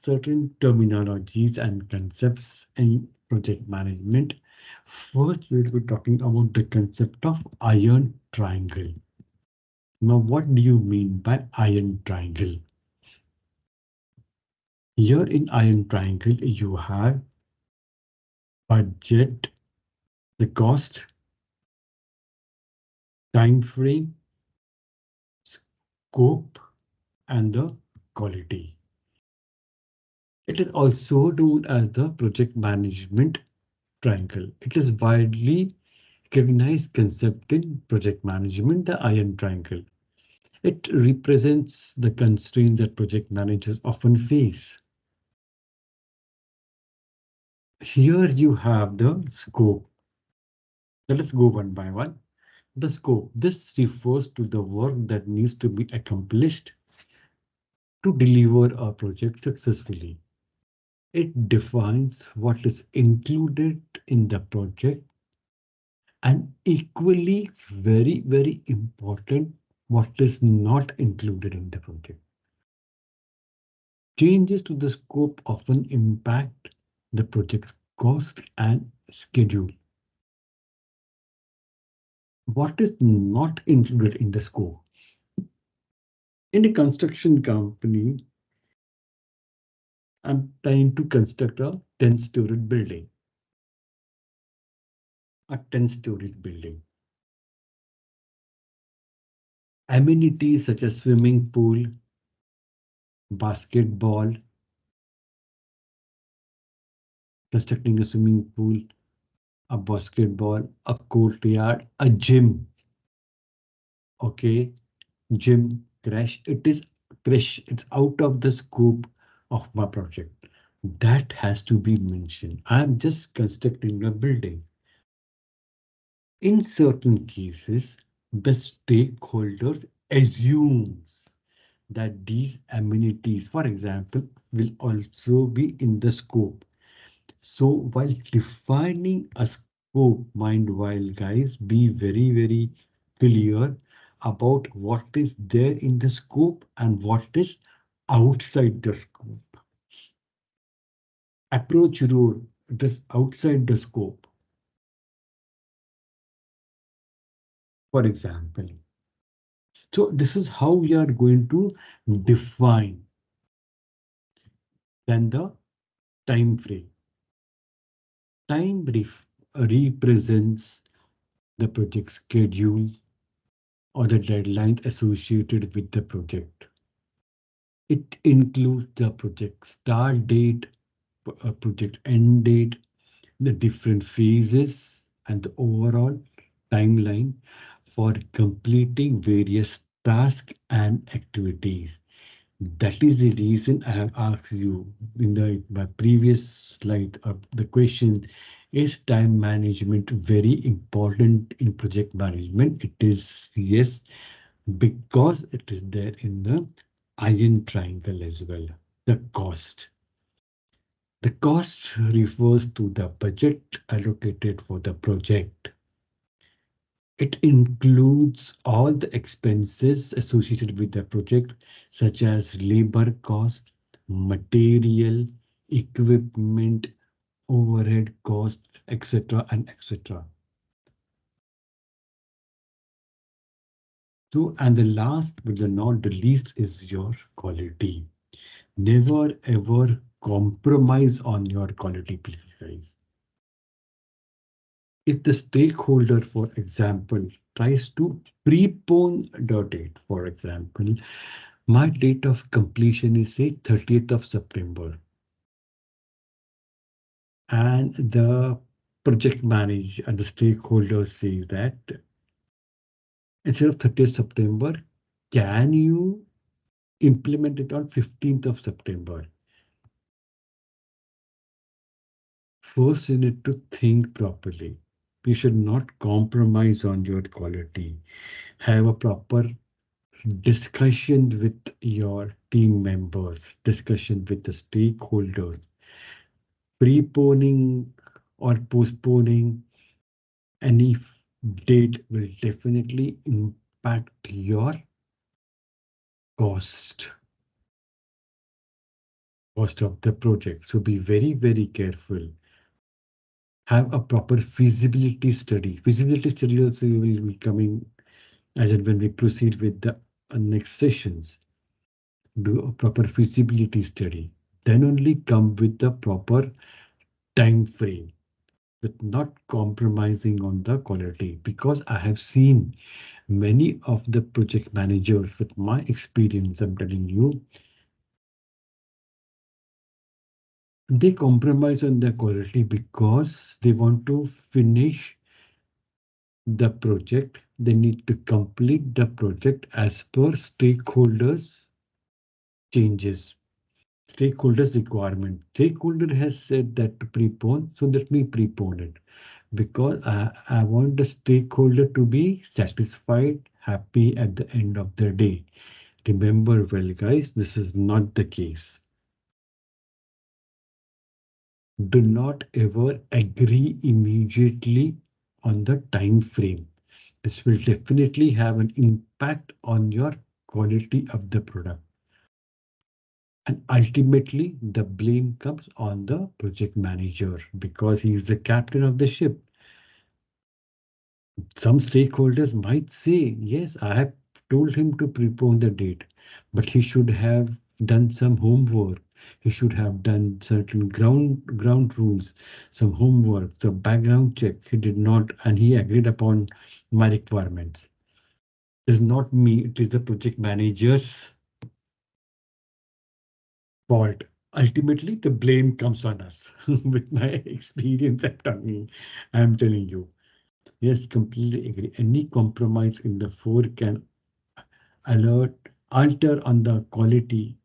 certain terminologies and concepts in project management. First, we'll be talking about the concept of iron triangle. Now, what do you mean by iron triangle? Here in iron triangle, you have budget, the cost, time frame, scope, and the quality. It is also known as the project management triangle. It is widely recognized concept in project management, the iron triangle. It represents the constraints that project managers often face. Here you have the scope. So let's go one by one. The scope. This refers to the work that needs to be accomplished to deliver a project successfully. It defines what is included in the project and equally very important, what is not included in the project. Changes to the scope often impact the project's cost and schedule. What is not included in the scope? In a construction company, I'm trying to construct a 10-story building. A 10-story building. Amenities such as swimming pool, basketball, constructing a swimming pool, a basketball, a courtyard, a gym. Okay, gym, crash. It is crash. It's out of the scope of my project. That has to be mentioned. I'm just constructing a building. In certain cases, the stakeholders assumes that these amenities, for example, will also be in the scope. So while defining a scope, mind while guys, be very clear about what is there in the scope and what is outside the scope. Approach road, it is outside the scope. For example, so this is how we are going to define then the time frame. Time represents the project schedule or the deadlines associated with the project. It includes the project start date, project end date, the different phases, and the overall timeline for completing various tasks and activities. That is the reason I have asked you in my previous slide. The question is time management very important in project management? It is yes, because it is there in the iron triangle as well. The cost. The cost refers to the budget allocated for the project. It includes all the expenses associated with the project, such as labor cost, material, equipment, overhead cost, etc. and etc. So, and the last but not the least is your quality. Never ever compromise on your quality, please, guys. If the stakeholder, for example, tries to prepone the date, for example, my date of completion is say 30th of September. And the project manager and the stakeholder says that instead of 30th September, can you implement it on 15th of September? First, you need to think properly. You should not compromise on your quality. Have a proper discussion with your team members, discussion with the stakeholders. Preponing or postponing any date will definitely impact your cost. cost of the project. So be very, very careful. Have a proper feasibility study. Feasibility study also will be coming as and when we proceed with the next sessions. Do a proper feasibility study. Then only come with the proper time frame, with not compromising on the quality. Because I have seen many of the project managers, with my experience, I'm telling you, they compromise on the quality because they want to finish the project. They need to complete the project as per stakeholders changes, stakeholders requirement. Stakeholder has said that to prepone, so let me prepone it because I want the stakeholder to be satisfied, happy at the end of the day. Remember well, guys, this is not the case. Do not ever agree immediately on the time frame. This will definitely have an impact on your quality of the product. And ultimately, the blame comes on the project manager because he's the captain of the ship. Some stakeholders might say, yes, I have told him to prepone the date, but he should have done some homework. He should have done certain ground rules, some homework, some background check. He did not, and he agreed upon my requirements. It is not me, it is the project manager's fault. Ultimately, the blame comes on us. With my experience, I'm telling you. Yes, completely agree. Any compromise in the four can alter on the quality.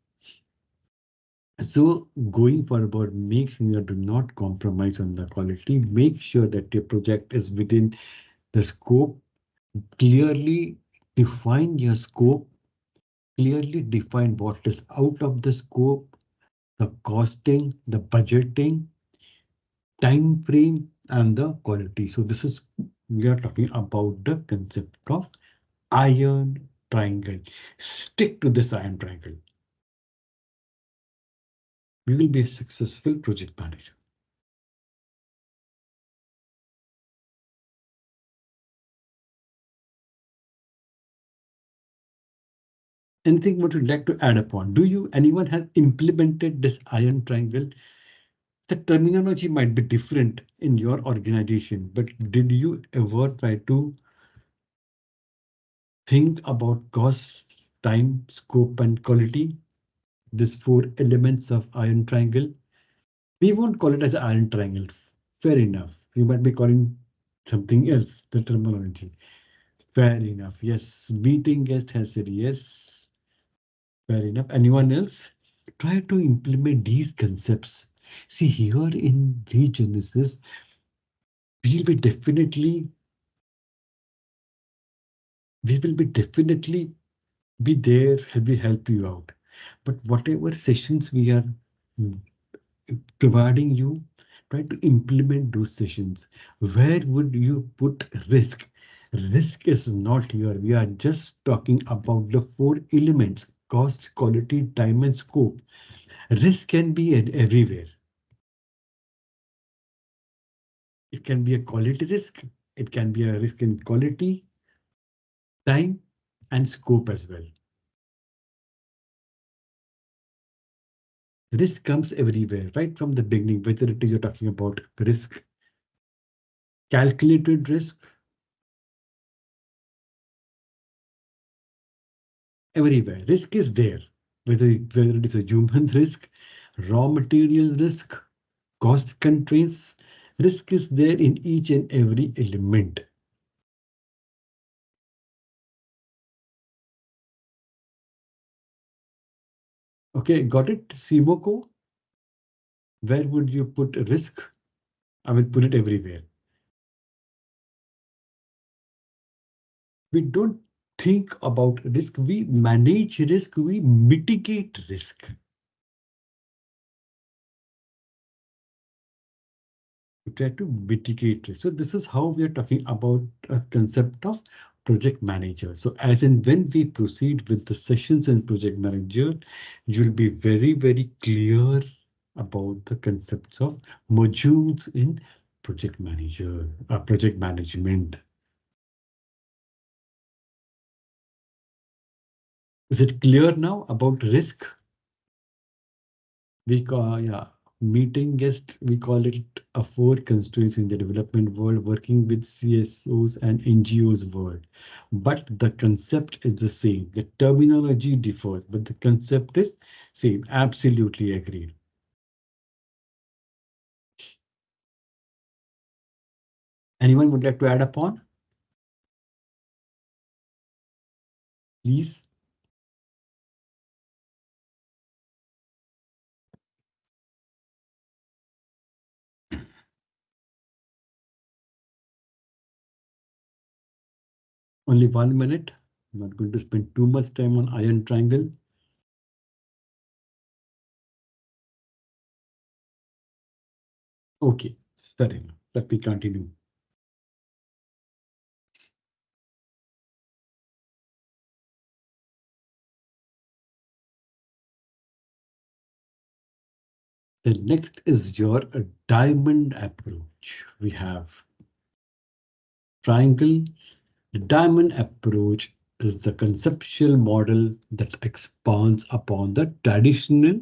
So going forward, make sure you do not compromise on the quality. Make sure that your project is within the scope. Clearly define your scope. Clearly define what is out of the scope, the costing, the budgeting, time frame, and the quality. So this is, we are talking about the concept of iron triangle. Stick to this iron triangle. You will be a successful project manager. Anything would you like to add upon? Do you, anyone has implemented this iron triangle? The terminology might be different in your organization, but did you ever try to think about cost, time, scope, and quality? These four elements of iron triangle. We won't call it as iron triangle. Fair enough. You might be calling something else, the terminology. Fair enough. Yes, meeting guest has said yes. Fair enough. Anyone else? Try to implement these concepts. See, here in Regenesys, we will be definitely, we will be definitely be there, we help you out. But whatever sessions we are mm, providing you, try to implement those sessions. Where would you put risk? Risk is not here. We are just talking about the four elements: cost, quality, time, and scope. Risk can be everywhere. It can be a quality risk. It can be a risk in quality, time, and scope as well. Risk comes everywhere, right from the beginning, whether it is you're talking about risk, calculated risk, everywhere. Risk is there, whether it is a human risk, raw material risk, cost constraints. Risk is there in each and every element. Okay, got it, Simoko? Where would you put risk? I will put it everywhere. We don't think about risk, we manage risk, we mitigate risk. We try to mitigate risk. So this is how we are talking about a concept of project manager. So as in when we proceed with the sessions in project manager, you'll be very, very clear about the concepts of modules in project management. Is it clear now about risk? We call, yeah, meeting guest, we call it a four constraints in the development world, working with CSOs and NGOs world. But the concept is the same. The terminology differs, but the concept is same. Absolutely agreed. Anyone would like to add upon? Please. Only 1 minute. I'm not going to spend too much time on iron triangle. Okay, fair enough. Let me continue. The next is your diamond approach. We have triangle. The diamond approach is the conceptual model that expands upon the traditional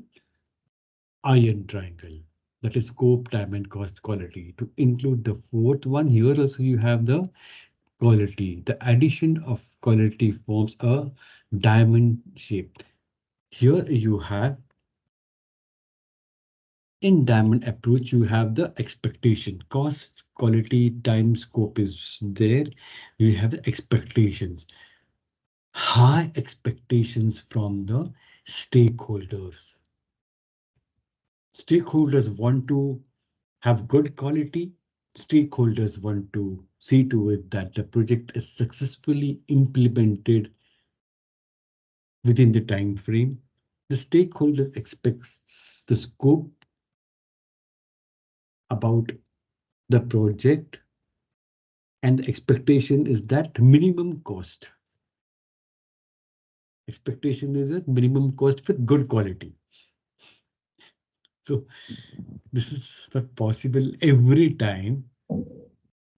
iron triangle. That is scope, time, and cost quality. To include the fourth one, here also you have the quality. The addition of quality forms a diamond shape. Here you have, in diamond approach, you have the expectation. Cost, quality, time, scope is there. You have the expectations. High expectations from the stakeholders. Stakeholders want to have good quality. Stakeholders want to see to it that the project is successfully implemented within the time frame. The stakeholder expects the scope about the project, and the expectation is that minimum cost. Expectation is a minimum cost with good quality. So this is not possible every time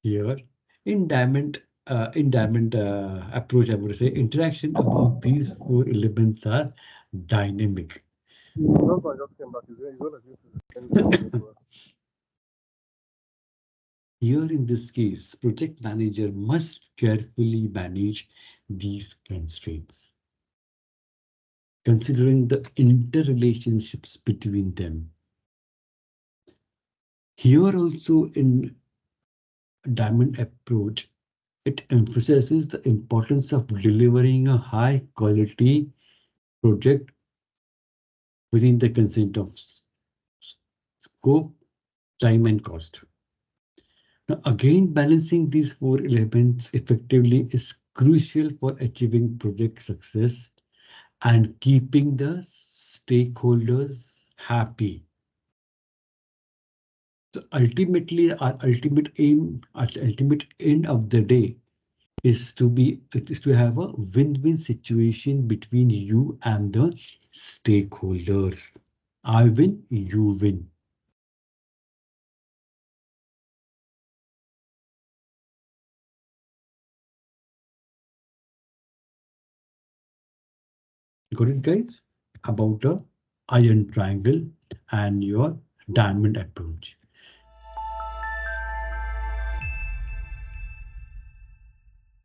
here. In diamond approach, I would say interaction about these four elements are dynamic. Here in this case, project manager must carefully manage these constraints, considering the interrelationships between them. Here also in diamond approach, it emphasizes the importance of delivering a high quality project within the consent of scope, time, and cost. Now, again, balancing these four elements effectively is crucial for achieving project success and keeping the stakeholders happy. So ultimately, our ultimate aim, at the ultimate end of the day, is to have a win-win situation between you and the stakeholders. I win, you win. Got it, guys? About the iron triangle and your diamond approach.